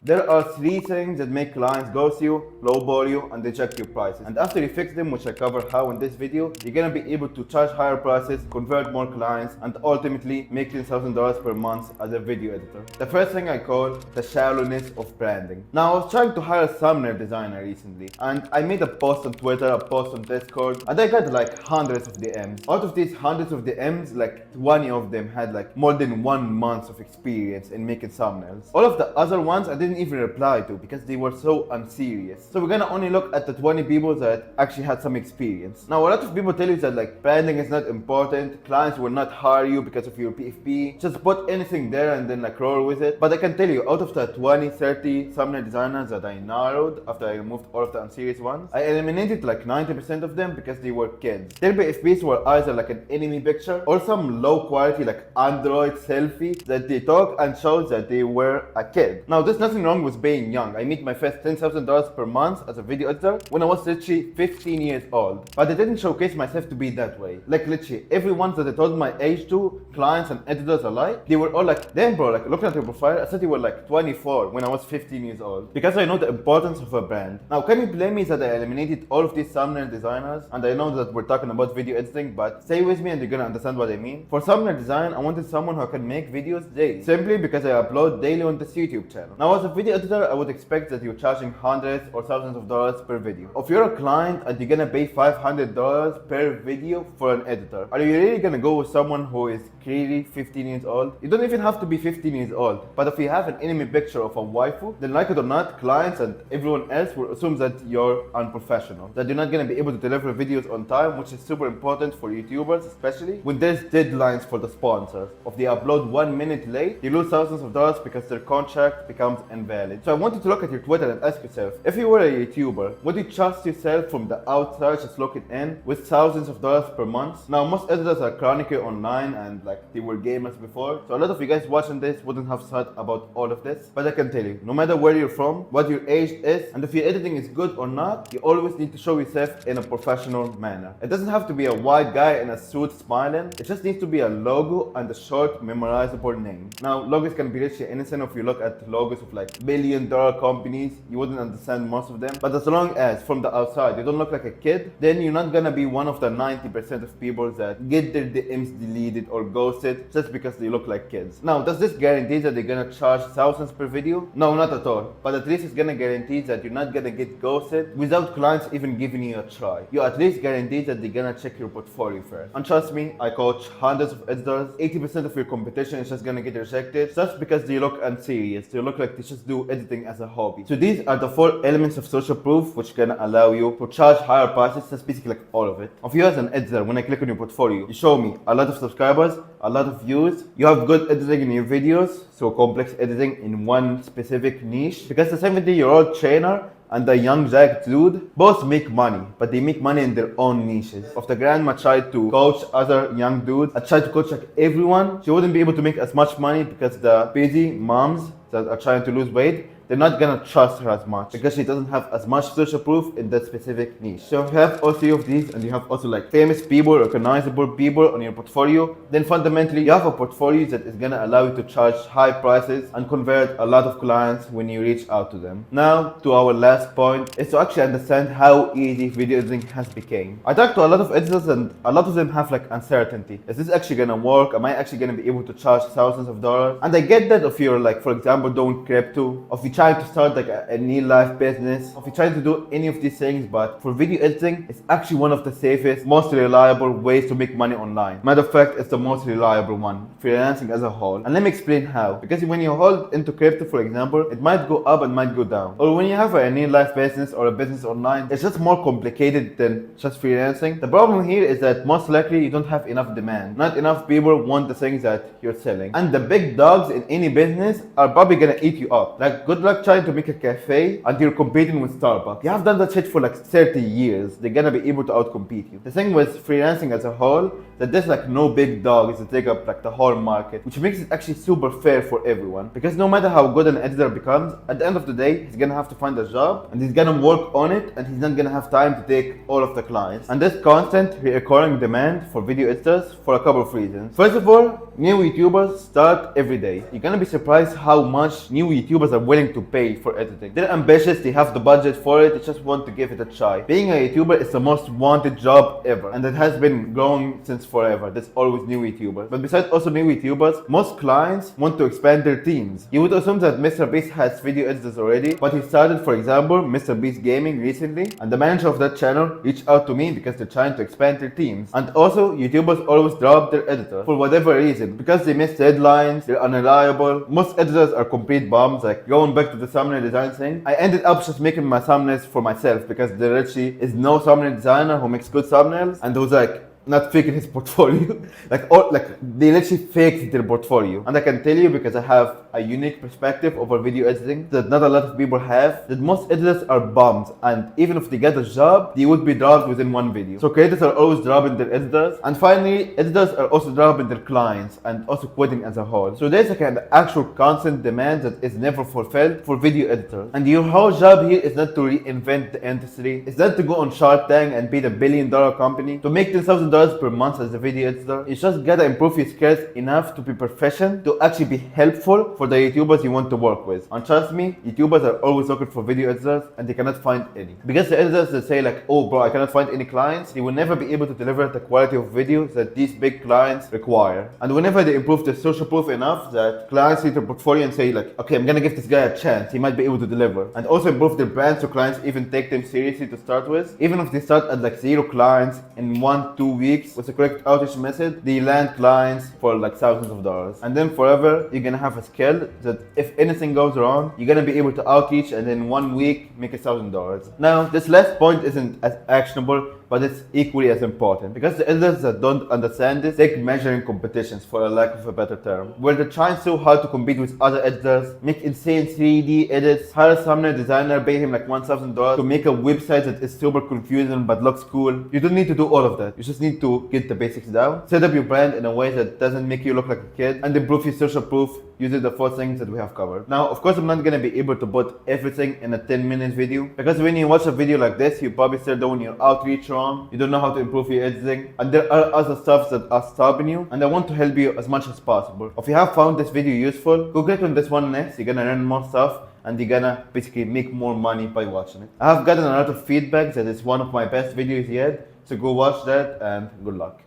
There are 3 things that make clients ghost you, lowball you, and reject your prices. And after you fix them, which I cover how in this video, you're gonna be able to charge higher prices, convert more clients, and ultimately make $10,000 per month as a video editor. The first thing I call the shallowness of branding. Now, I was trying to hire a thumbnail designer recently, and I made a post on Twitter, a post on Discord, and I got like hundreds of DMs. Out of these hundreds of DMs, like 20 of them had like more than 1 month of experience in making thumbnails. All of the other ones I didn't even reply to because they were so unserious. So we're gonna only look at the 20 people that actually had some experience. Now, a lot of people tell you that like branding is not important, clients will not hire you because of your PFP, just put anything there and then like roll with it. But I can tell you, out of the 20, 30 thumbnail designers that I narrowed after I removed all of the unserious ones, I eliminated like 90% of them because they were kids. Their PFPs were either like an enemy picture or some low quality like Android selfie that they took and showed that they were a kid. Now, there's nothing wrong with being young. I made my first $10,000 per month as a video editor when I was literally 15 years old. But I didn't showcase myself to be that way. Like literally, everyone that I told my age to, clients and editors alike, they were all like, damn bro, like looking at your profile, I thought you were like 24 when I was 15 years old. Because I know the importance of a brand. Now, can you blame me that I eliminated all of these thumbnail designers? And I know that we're talking about video editing, but stay with me and you're gonna understand what I mean. For thumbnail design, I wanted someone who can make videos daily, simply because I upload daily on this YouTube channel. Now, as a video editor, I would expect that you're charging hundreds or thousands of dollars per video. If you're a client and you're gonna pay $500 per video for an editor, are you really gonna go with someone who is clearly 15 years old? You don't even have to be 15 years old, but if you have an enemy picture of a waifu, then like it or not, clients and everyone else will assume that you're unprofessional, that you're not gonna be able to deliver videos on time, which is super important for YouTubers, especially when there's deadlines for the sponsors. If they upload 1 minute late, you lose thousands of dollars because their contract becomes invalid. So I want you to look at your Twitter and ask yourself, if you were a YouTuber, would you trust yourself from the outside just looking in with thousands of dollars per month? Now, most editors are chronically online and like they were gamers before, so a lot of you guys watching this wouldn't have thought about all of this. But I can tell you, no matter where you're from, what your age is, and if your editing is good or not, you always need to show yourself in a professional manner. It doesn't have to be a white guy in a suit smiling, it just needs to be a logo and a short memorizable name. Now, logos can be literally innocent. If you look at logos of like billion-dollar companies, you wouldn't understand most of them. But as long as from the outside you don't look like a kid, then you're not gonna be one of the 90% of people that get their DMs deleted or ghosted just because they look like kids. Now, does this guarantee that they're gonna charge thousands per video? No, not at all. But at least it's gonna guarantee that you're not gonna get ghosted without clients even giving you a try. You at least guarantee that they're gonna check your portfolio first. And trust me, I coach hundreds of editors. 80% of your competition is just gonna get rejected just because they look unserious. They look like they just do editing as a hobby. So these are the 4 elements of social proof which can allow you to charge higher prices. That's basically like all of it. If you as an editor, when I click on your portfolio, you show me a lot of subscribers, a lot of views, you have good editing in your videos, so complex editing in one specific niche, because the 70-year-old trainer and the young Jack dude both make money, but they make money in their own niches. If the grandma tried to coach other young dudes and tried to coach like everyone, she wouldn't be able to make as much money because the busy moms that are trying to lose weight, they're not gonna trust her as much because she doesn't have as much social proof in that specific niche. So if you have all 3 of these and you have also like famous people, recognizable people on your portfolio, then fundamentally you have a portfolio that is gonna allow you to charge high prices and convert a lot of clients when you reach out to them. Now, to our last point is to actually understand how easy video editing has become. I talked to a lot of editors and a lot of them have like uncertainty. Is this actually gonna work? Am I actually gonna be able to charge thousands of dollars? And I get that if you're like, for example, doing crypto, if you trying to start like a real life business, if you're trying to do any of these things, but for video editing, it's actually one of the safest, most reliable ways to make money online. Matter of fact, it's the most reliable one, freelancing as a whole. And let me explain how. Because when you hold into crypto, for example, it might go up and might go down. Or when you have a real life business or a business online, it's just more complicated than just freelancing. The problem here is that most likely you don't have enough demand. Not enough people want the things that you're selling. And the big dogs in any business are probably gonna eat you up. Like, good luck trying to make a cafe and you're competing with Starbucks. You have done that shit for like 30 years. They're gonna be able to outcompete you. The thing with freelancing as a whole, that there's like no big dogs that take up like the whole market, which makes it actually super fair for everyone. Because no matter how good an editor becomes, at the end of the day, he's gonna have to find a job and he's gonna work on it and he's not gonna have time to take all of the clients. And this constant recurring demand for video editors for a couple of reasons. First of all, new YouTubers start every day. You're gonna be surprised how much new YouTubers are willing to to pay for editing. They're ambitious, they have the budget for it, they just want to give it a try. Being a YouTuber is the most wanted job ever, and it has been growing since forever. There's always new YouTubers. But besides also new YouTubers, most clients want to expand their teams. You would assume that MrBeast has video editors already, but he started, for example, MrBeast Gaming recently, and the manager of that channel reached out to me because they're trying to expand their teams. And also, YouTubers always drop their editor for whatever reason, because they miss deadlines, they're unreliable. Most editors are complete bombs. Like going back to the thumbnail design thing, I ended up just making my thumbnails for myself because there literally is no thumbnail designer who makes good thumbnails, and who's like not faking his portfolio. like they literally faked their portfolio. And I can tell you, because I have a unique perspective over video editing that not a lot of people have, that most editors are bums, and even if they get a job, they would be dropped within one video. So creators are always dropping their editors, and finally editors are also dropping their clients and also quitting as a whole. So there's like an actual constant demand that is never fulfilled for video editors. And your whole job here is not to reinvent the industry, it's not to go on Shark Tank and be the $1 billion company to make $10,000 per month as a video editor. You just gotta improve your skills enough to be proficient, to actually be helpful for the YouTubers you want to work with. And trust me, YouTubers are always looking for video editors and they cannot find any. Because the editors that say like, oh bro, I cannot find any clients, they will never be able to deliver the quality of videos that these big clients require. And whenever they improve their social proof enough that clients see their portfolio and say like, okay, I'm gonna give this guy a chance, he might be able to deliver. And also improve their brand so clients even take them seriously to start with. Even if they start at like 0 clients in 1-2 weeks with the correct outreach method, they land clients for like thousands of dollars. And then forever, you're gonna have a skill that if anything goes wrong, you're gonna be able to outreach and in 1 week make $1,000. Now, this last point isn't as actionable, but it's equally as important, because the editors that don't understand this take measuring competitions, for a lack of a better term, where they're trying so hard to compete with other editors, make insane 3D edits, hire a thumbnail designer, pay him like $1,000 to make a website that is super confusing but looks cool. You don't need to do all of that. You just need to get the basics down, set up your brand in a way that doesn't make you look like a kid, and improve your social proof using the 4 things that we have covered. Now, of course, I'm not gonna be able to put everything in a 10-minute video, because when you watch a video like this, you probably still doing your outreach wrong, you don't know how to improve your editing, and there are other stuff that are stopping you, and I want to help you as much as possible. If you have found this video useful, go click on this one next. You're gonna learn more stuff, and you're gonna basically make more money by watching it. I have gotten a lot of feedback that it's one of my best videos yet, so go watch that, and good luck.